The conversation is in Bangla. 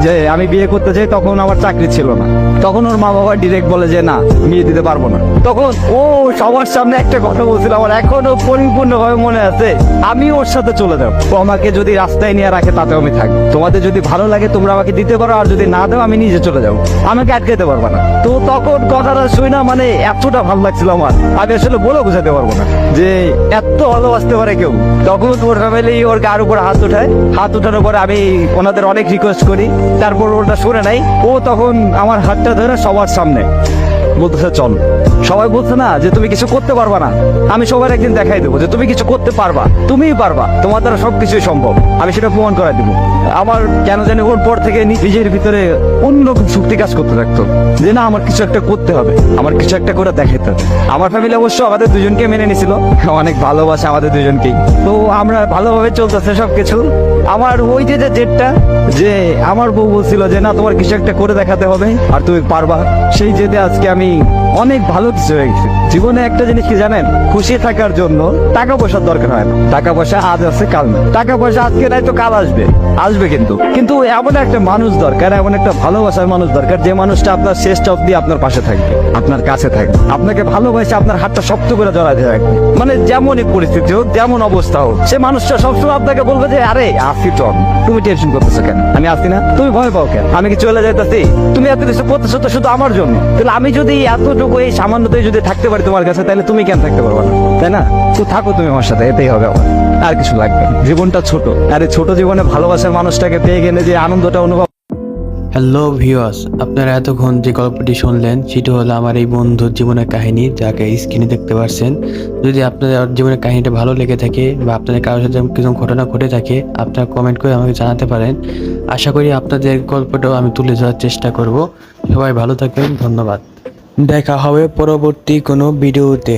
যে আমি বিয়ে করতে চাই, তখন আমার চাকরি ছিল না। তখন ওর মা বাবা ডিরেক্ট বলে যে না, বিয়ে দিতে পারবো না। তখন ও সবার সামনে একটা কথা বলছিল, আমার এখনো পরিপূর্ণভাবে মনে আছে। আমি ওর সাথে চলে যাব, ও আমাকে যদি রাস্তায় নিয়ে রাখে তাতেও আমি থাকবো। তোমাদের যদি ভালো লাগে তোমরা আমাকে দিতে পারো, আর যদি না দাও আমি নিজে চলে যাবো, আমাকে আটকাতে পারবো না। তো তখন কথাটা শুই না, মানে এতটা ভালো লাগছিল আমার, আমি আসলে বলে বোঝাতে পারবো না যে এত ভালোবাসতে পারে কেউ। তখন ওর ফ্যামিলি ওর গার উপর হাত উঠায়, হাত উঠানোর পরে আমি ওনাদের অনেক রিকোয়েস্ট করি, তারপর ওটা শুনে নাই। ও তখন আমার হাতটা ধরে সবার সামনে বলতেছে চল। সবাই বলছে না যে তুমি কিছু করতে পারবা না, আমি সবার একদিন দেখাই দেবো যে তুমি কিছু করতে পারবা, তুমিই পারবা, তোমার দ্বারা সবকিছুই সম্ভব, আমি সেটা প্রমাণ করাই দেবো। আমার কেন জানি ওর পর থেকে নিজের ভিতরে অন্যরকম শক্তি কাজ করতে থাকতো যে না, আমার কিছু একটা করতে হবে, আমার কিছু একটা করে দেখাইতে হবে। আমার ফ্যামিলি অবশ্য আমাদের দুজনকে মেনে নিছিল, অনেক ভালোবাসে আমাদের দুজনকেই। তো আমরা ভালোভাবে চলতেছে সবকিছু। আমার ওই যে জেদটা, যে আমার বউ বলছিল যে না, তোমার কিছু একটা করে দেখাতে হবে আর তুমি পারবা, সেই জেদে আজকে আমি অনেক ভালো কিছু হয়ে গেছি জীবনে। একটা জিনিস কি জানেন, খুশি থাকার জন্য টাকা পয়সার দরকার হয় না। টাকা পয়সা আজ আছে কাল নেই, টাকা পয়সা আজকে নাই তো কাল আসবে, আসবে কিন্তু কিন্তু এমন একটা মানুষ দরকার, এমন একটা ভালোবাসার মানুষ দরকার, যে মানুষটা আপনার শেষ অবধি আপনার পাশে থাকবে, আপনার কাছে থাকবে, আপনাকে ভালোবাসে, আপনার হাতটা শক্ত করে জড়াতে রাখবে। মানে যেমনই পরিস্থিতি হোক, যেমন অবস্থা হোক, সে মানুষটা সবসময় আপনাকে বলবে যে আরে আসি তো, তুমি টেনশন করতেছো কেন, আমি আসি না, তুমি ভয় পাও কেন, আমি কি চলে যাইতেছি, তুমি এত কিছু করতেছো তো শুধু আমার জন্য। তাহলে আমি যদি এতটুকু এই সামান্যতায় যদি থাকতে পারি তোমার কাছে, তাহলে তুমি কেন থাকতে পারবে না, তাই না? তো থাকো তুমি আমার সাথে, এতেই হবে আমার, আর কিছু লাগবে না। জীবনটা ছোট, আর এই ছোট জীবনে ভালোবাসার মানুষটাকে পেয়ে গেলে যে আনন্দটা অনুভব। হ্যালো ভিউয়ার্স, আপনারা এতক্ষণ যে গল্পটি শুনলেন সেটি হলো আমার এই বন্ধুর জীবনের কাহিনী, যাকে স্ক্রিনে দেখতে পাচ্ছেন। যদি আপনাদের জীবনের কাহিনীটা ভালো লেগে থাকে বা আপনাদের কারোর সাথে কিছু ঘটনা ঘটে থাকে, আপনারা কমেন্ট করে আমাকে জানাতে পারেন। আশা করি আপনাদের গল্পটাও আমি তুলে ধরার চেষ্টা করব। সবাই ভালো থাকবেন, ধন্যবাদ। দেখা হবে পরবর্তী কোনো ভিডিওতে।